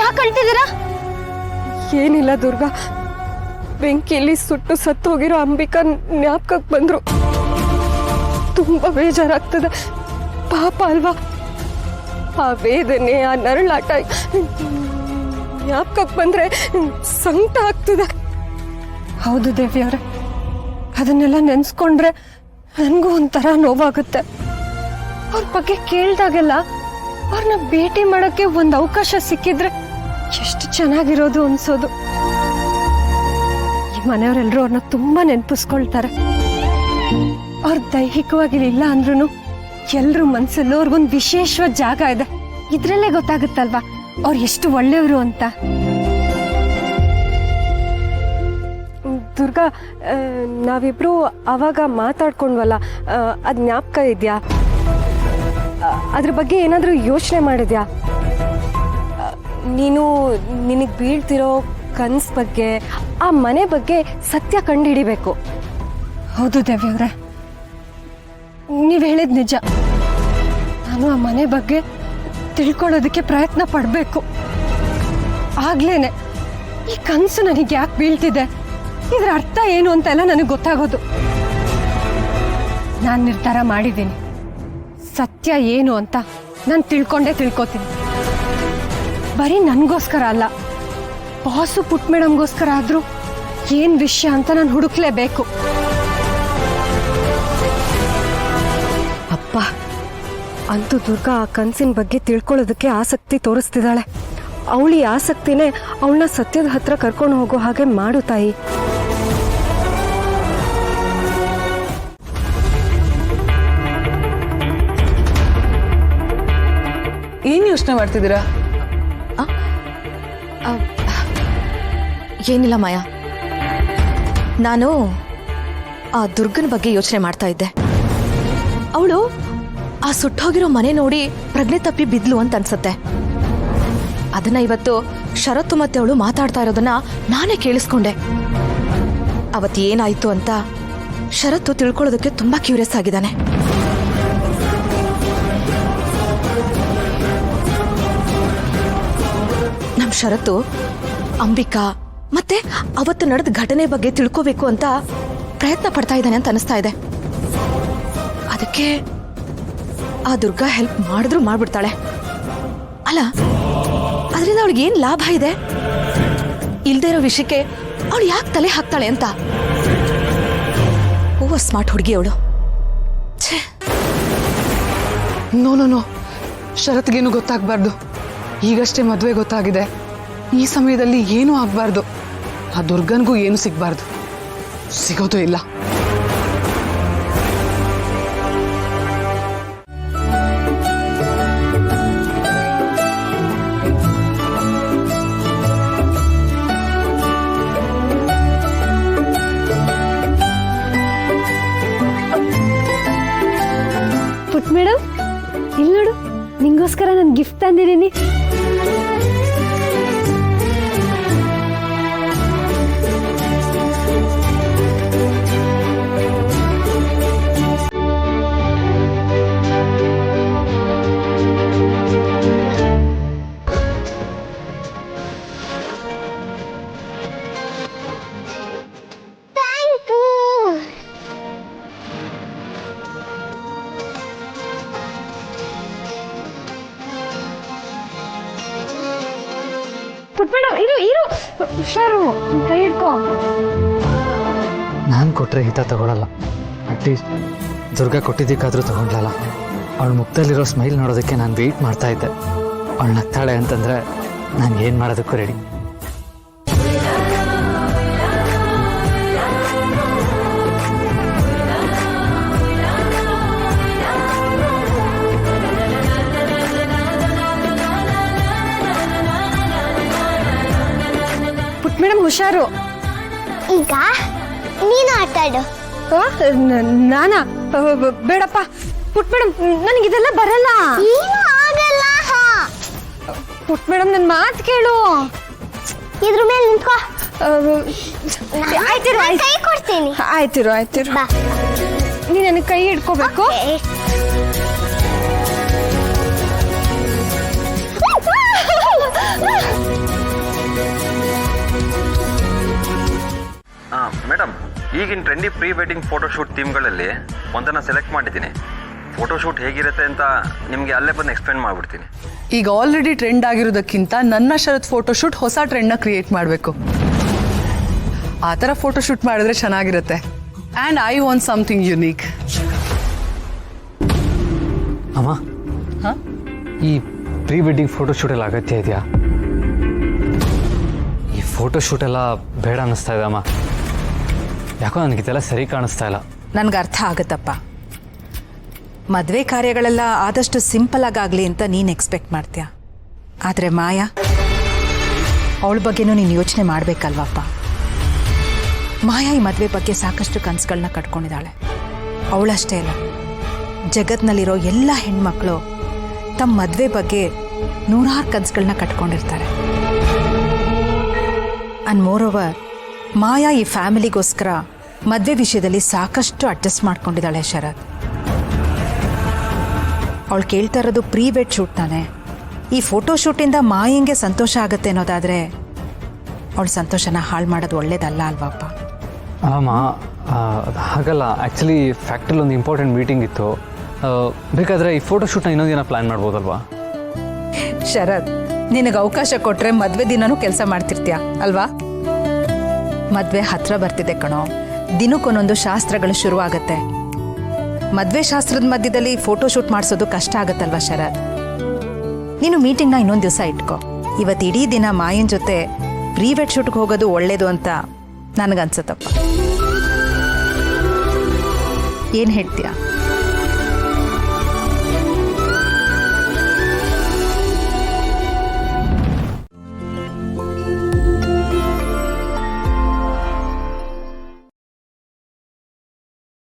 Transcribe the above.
ಯಾಕೆ ಅಳ್ತಿದ್ದೀರಾ? ಏನಿಲ್ಲ ದುರ್ಗಾ, ಬೆಂಕಿಯಲ್ಲಿ ಸುಟ್ಟು ಸತ್ತು ಹೋಗಿರೋ ಅಂಬಿಕಾ ಜ್ಞಾಪಕಕ್ಕೆ ಬಂದ್ರು. ತುಂಬಾ ಬೇಜಾರಾಗ್ತದೆ. ಪಾಪ ಅಲ್ವಾ? ಆ ವೇದನೆ, ಆ ನರಳಾಟ ಜ್ಞಾಪಕಕ್ಕೆ ಬಂದ್ರೆ ಸಂಕಟ ಆಗ್ತದೆ. ಹೌದು ದೇವಿ ಅವ್ರೆ, ಅದನ್ನೆಲ್ಲ ನೆನ್ಸ್ಕೊಂಡ್ರೆ ನನಗೂ ಒಂಥರ ನೋವಾಗುತ್ತೆ. ಅವ್ರ ಬಗ್ಗೆ ಕೇಳ್ದಾಗೆಲ್ಲ ಅವ್ರನ್ನ ಭೇಟಿ ಮಾಡೋಕ್ಕೆ ಒಂದು ಅವಕಾಶ ಸಿಕ್ಕಿದ್ರೆ ಎಷ್ಟು ಚೆನ್ನಾಗಿರೋದು ಅನ್ಸೋದು. ಈ ಮನೆಯವರೆಲ್ಲರೂ ಅವ್ರನ್ನ ತುಂಬಾ ನೆನಪಿಸ್ಕೊಳ್ತಾರೆ. ಅವ್ರ ದೈಹಿಕವಾಗಿ ಇಲ್ಲ ಅಂದ್ರೂ ಎಲ್ರ ಮನ್ಸಲ್ಲೂ ಅವ್ರಿಗೊಂದು ವಿಶೇಷವಾದ ಜಾಗ ಇದೆ. ಇದ್ರಲ್ಲೇ ಗೊತ್ತಾಗುತ್ತಲ್ವಾ ಅವ್ರು ಎಷ್ಟು ಒಳ್ಳೆಯವರು ಅಂತ. ದುರ್ಗಾ, ನಾವಿಬ್ರು ಅವಾಗ ಮಾತಾಡ್ಕೊಂಡ್ವಲ್ಲ, ಅದ್ ಜ್ಞಾಪಕ ಇದೆಯಾ? ಅದ್ರ ಬಗ್ಗೆ ಏನಾದರೂ ಯೋಚನೆ ಮಾಡಿದ್ಯಾ? ನೀನು ನಿನಗೆ ಬೀಳ್ತಿರೋ ಕನ್ಸ್ ಬಗ್ಗೆ, ಆ ಮನೆ ಬಗ್ಗೆ ಸತ್ಯ ಕಂಡುಹಿಡಿಬೇಕು. ಹೌದು ದೇವಿಯವ್ರೆ, ನೀವು ಹೇಳಿದ ನಿಜ. ನಾನು ಆ ಮನೆ ಬಗ್ಗೆ ತಿಳ್ಕೊಳ್ಳೋದಕ್ಕೆ ಪ್ರಯತ್ನ ಪಡಬೇಕು. ಆಗ್ಲೇನೆ ಈ ಕನಸು ನನಗೆ ಯಾಕೆ ಬೀಳ್ತಿದೆ, ಇದ್ರ ಅರ್ಥ ಏನು ಅಂತೆಲ್ಲ ನನಗೆ ಗೊತ್ತಾಗೋದು. ನಾನು ನಿರ್ಧಾರ ಮಾಡಿದ್ದೀನಿ. ಸತ್ಯ ಏನು ಅಂತ ನಾನು ತಿಳ್ಕೋತೀನಿ. ಬರೀ ನನಗೋಸ್ಕರ ಅಲ್ಲ, ಬಾಸು ಪುಟ್ಟ ಮೇಡಮ್ಗೋಸ್ಕರ ಆದರೂ ಏನು ವಿಷಯ ಅಂತ ನಾನು ಹುಡುಕ್ಲೇಬೇಕು. ಅಪ್ಪ, ಅಂತೂ ದುರ್ಗಾ ಆ ಕನಸಿನ ಬಗ್ಗೆ ತಿಳ್ಕೊಳ್ಳೋದಕ್ಕೆ ಆಸಕ್ತಿ ತೋರಿಸ್ತಿದ್ದಾಳೆ. ಅವಳಿ ಆಸಕ್ತಿನೇ ಅವಳನ್ನ ಸತ್ಯದ ಹತ್ರ ಕರ್ಕೊಂಡು ಹೋಗೋ ಹಾಗೆ ಮಾಡು ತಾಯಿ. ಏನು ಯೋಚನೆ ಮಾಡ್ತಿದ್ದೀರಾ? ಏನಿಲ್ಲ ಮಾಯಾ, ನಾನು ಆ ದುರ್ಗನ ಬಗ್ಗೆ ಯೋಚನೆ ಮಾಡ್ತಾ ಇದ್ದೆ. ಅವಳು ಆ ಸುಟ್ಟೋಗಿರೋ ಮನೆ ನೋಡಿ ಪ್ರಜ್ಞೆ ತಪ್ಪಿ ಬಿದ್ಲು ಅಂತ ಅನ್ಸತ್ತೆ. ಅದನ್ನ ಇವತ್ತು ಶರತ್ತು ಮತ್ತೆ ಅವಳು ಮಾತಾಡ್ತಾ ಇರೋದನ್ನ ನಾನೇ ಕೇಳಿಸ್ಕೊಂಡೆ. ಅವತ್ತು ಏನಾಯ್ತು ಅಂತ ಶರತ್ತು ತಿಳ್ಕೊಳ್ಳೋದಕ್ಕೆ ತುಂಬಾ ಕ್ಯೂರಿಯಸ್ ಆಗಿದ್ದಾನೆ. ನಮ್ ಶರತ್ತು ಅಂಬಿಕಾ ಮತ್ತೆ ಅವತ್ತು ನಡೆದ ಘಟನೆ ಬಗ್ಗೆ ತಿಳ್ಕೋಬೇಕು ಅಂತ ಪ್ರಯತ್ನ ಪಡ್ತಾ ಇದ್ದಾನೆ ಅಂತ ಅನಿಸ್ತಾ ಇದೆ. ಅದಕ್ಕೆ ಆ ದುರ್ಗಾ ಹೆಲ್ಪ್ ಮಾಡಿದ್ರು ಮಾಡ್ಬಿಡ್ತಾಳೆ. ಅಲ್ಲ, ಅದರಿಂದ ಅವಳಿಗೆ ಏನ್ ಲಾಭ ಇದೆ? ಇಲ್ದೇ ಇರೋ ವಿಷಯಕ್ಕೆ ಅವಳು ಯಾಕೆ ತಲೆ ಹಾಕ್ತಾಳೆ ಅಂತ. ಓವರ್ ಸ್ಮಾರ್ಟ್ ಹುಡುಗಿ ಅವಳು. ನೋ, ಶರತ್ಗೇನು ಗೊತ್ತಾಗಬಾರ್ದು. ಈಗಷ್ಟೇ ಮದುವೆ ಗೊತ್ತಾಗಿದೆ. ಈ ಸಮಯದಲ್ಲಿ ಏನೂ ಆಗಬಾರ್ದು. ಆ ದುರ್ಗನ್ಗೂ ಏನು ಸಿಗಬಾರ್ದು. ಸಿಗೋದು ಇಲ್ಲ. ಪುಟ್ ಮೇಡಮ್, ಇಲ್ಲಿ ನೋಡು, ನಿಂಗೋಸ್ಕರ ನಾನು ಗಿಫ್ಟ್ ತಂದಿದ್ದೀನಿ. ಇರು, ಹುಷಾರು, ಕೈ ಹಿಡ್ಕೋ. ನಾನು ಕೊಟ್ಟರೆ ಹಿತ ತಗೊಳ್ಳಲ್ಲ. ಅಟ್ಲೀಸ್ಟ್ ದುರ್ಗಾ ಕೊಟ್ಟಿದ್ದಕ್ಕಾದರೂ ತಗೊಂಡ್ಲಲ್ಲ. ಅವಳ ಮುಖದಲ್ಲಿರೋ ಸ್ಮೈಲ್ ನೋಡೋದಕ್ಕೆ ನಾನು ವೆಯ್ಟ್ ಮಾಡ್ತಾ ಇದ್ದೆ. ಅವಳು ನಗ್ತಾಳೆ ಅಂತಂದರೆ ನಾನು ಏನು ಮಾಡೋದಕ್ಕೂ ರೆಡಿ. ಮೇಡಮ್ ಹುಷಾರು. ಈಗ ನೀನು ಆಟಾಡು. ನಾನಾ? ಬೇಡಪ್ಪ ಪುಟ್ ಮೇಡಮ್, ನನಗಿದೆಲ್ಲ ಬರಲ್ಲ. ಏನು ಆಗಲ್ಲ. ಪುಟ್ ಮೇಡಮ್, ನನ್ನ ಮಾತು ಕೇಳು. ಇದ್ರ ಮೇಲೆ ನಿಂತ್ಕೋ. ಆಯ್ತಿರು, ಕೈ ಕೊಡ್ತೀನಿ. ಆಯ್ತಿರು. ನೀ ನನಗೆ ಕೈ ಹಿಡ್ಕೋಬೇಕು. ಮೇಡಮ್, ಈಗಿನ ಟ್ರೆಂಡಿ ಪ್ರೀ ವೆಡ್ಡಿಂಗ್ ಫೋಟೋಶೂಟ್ ಥೀಮ್ಗಳಲ್ಲಿ ಒಂದನ್ನು ಸೆಲೆಕ್ಟ್ ಮಾಡಿದ್ದೀನಿ. ಫೋಟೋಶೂಟ್ ಹೇಗಿರುತ್ತೆ ಅಂತ ನಿಮಗೆ ಅಲ್ಲೇ ಬಂದು ಎಕ್ಸ್ಪ್ಲೇನ್ ಮಾಡಿಬಿಡ್ತೀನಿ. ಈಗ ಆಲ್ರೆಡಿ ಟ್ರೆಂಡ್ ಆಗಿರೋದಕ್ಕಿಂತ ನನ್ನ ಶರತ್ ಫೋಟೋಶೂಟ್ ಹೊಸ ಟ್ರೆಂಡ್ನ ಕ್ರಿಯೇಟ್ ಮಾಡಬೇಕು. ಆ ಥರ ಫೋಟೋಶೂಟ್ ಮಾಡಿದ್ರೆ ಚೆನ್ನಾಗಿರುತ್ತೆ. And I want something unique. ಅಮ್ಮ, ಹಾಂ, ಈ ಪ್ರೀ ವೆಡ್ಡಿಂಗ್ ಫೋಟೋಶೂಟ್ ಎಲ್ಲ ಅಗತ್ಯ ಇದೆಯಾ? ಈ ಫೋಟೋಶೂಟ್ ಎಲ್ಲ ಬೇಡ ಅನ್ನಿಸ್ತಾ ಇದೆ ಅಮ್ಮ. ಯಾಕೋ ನನಗಿದೆಲ್ಲ ಸರಿ ಕಾಣಿಸ್ತಾ ಇಲ್ಲ. ನನಗೆ ಅರ್ಥ ಆಗುತ್ತಪ್ಪ. ಮದುವೆ ಕಾರ್ಯಗಳೆಲ್ಲ ಆದಷ್ಟು ಸಿಂಪಲ್ ಆಗಲಿ ಅಂತ ನೀನು ಎಕ್ಸ್ಪೆಕ್ಟ್ ಮಾಡ್ತೀಯ. ಆದರೆ ಮಾಯಾ, ಅವಳ ಬಗ್ಗೆನೂ ನೀನು ಯೋಚನೆ ಮಾಡಬೇಕಲ್ವಪ್ಪ. ಮಾಯಾ ಈ ಮದುವೆ ಬಗ್ಗೆ ಸಾಕಷ್ಟು ಕನಸುಗಳನ್ನ ಕಟ್ಕೊಂಡಿದ್ದಾಳೆ. ಅವಳಷ್ಟೇ ಅಲ್ಲ, ಜಗತ್ನಲ್ಲಿರೋ ಎಲ್ಲ ಹೆಣ್ಮಕ್ಳು ತಮ್ಮ ಮದುವೆ ಬಗ್ಗೆ ನೂರಾರು ಕನಸುಗಳನ್ನ ಕಟ್ಕೊಂಡಿರ್ತಾರೆ. ಆ್ಯಂಡ್ ಮೋರ್ ಓವರ್, ಮಾಯಾ ಈ ಫ್ಯಾಮಿಲಿಗೋಸ್ಕರ ಮದುವೆ ವಿಷಯದಲ್ಲಿ ಸಾಕಷ್ಟು ಅಡ್ಜಸ್ಟ್ ಮಾಡ್ಕೊಂಡಿದ್ದಾಳೆ ಶರತ್. ಅವಳು ಕೇಳ್ತಾ ಇರೋದು ಪ್ರೀ ವೆಡ್ ಶೂಟ್ ತಾನೆ. ಈ ಫೋಟೋಶೂಟಿಂದ ಮಾಯಂಗೆ ಸಂತೋಷ ಆಗುತ್ತೆ ಅನ್ನೋದಾದರೆ ಅವಳ ಸಂತೋಷನ ಹಾಳು ಮಾಡೋದು ಒಳ್ಳೇದಲ್ಲ ಅಲ್ವಪ್ಪ? ಅಮ್ಮ, ಹಾಗಲ್ಲ. ಆ್ಯಕ್ಚುಲಿ ಫ್ಯಾಕ್ಟ್ರಿಲಿ ಒಂದು ಇಂಪಾರ್ಟೆಂಟ್ ಮೀಟಿಂಗ್ ಇತ್ತು. ಬೇಕಾದರೆ ಈ ಫೋಟೋಶೂಟ್ನ ಇನ್ನೊಂದು ದಿನ ಪ್ಲ್ಯಾನ್ ಮಾಡ್ಬೋದಲ್ವಾ? ಶರತ್, ನಿನಗೆ ಅವಕಾಶ ಕೊಟ್ಟರೆ ಮದುವೆ ದಿನನೂ ಕೆಲಸ ಮಾಡ್ತಿರ್ತೀಯ ಅಲ್ವಾ? ಮದುವೆ ಹತ್ರ ಬರ್ತಿದೆ ಕಣೋ. ದಿನಕ್ಕೊಂದೊಂದು ಶಾಸ್ತ್ರಗಳು ಶುರುವಾಗತ್ತೆ. ಮದುವೆ ಶಾಸ್ತ್ರದ ಮಧ್ಯದಲ್ಲಿ ಫೋಟೋಶೂಟ್ ಮಾಡಿಸೋದು ಕಷ್ಟ ಆಗುತ್ತಲ್ವಾ ಶರತ್? ನೀನು ಮೀಟಿಂಗ್ನ ಇನ್ನೊಂದು ದಿವಸ ಇಟ್ಕೋ. ಇವತ್ತು ಇಡೀ ದಿನ ಮಾಯನ್ ಜೊತೆ ಪ್ರೀ ವೆಡ್ ಶೂಟ್ಗೆ ಹೋಗೋದು ಒಳ್ಳೇದು ಅಂತ ನನಗನ್ಸುತ್ತಪ್ಪ. ಏನು ಹೇಳ್ತೀಯಾ?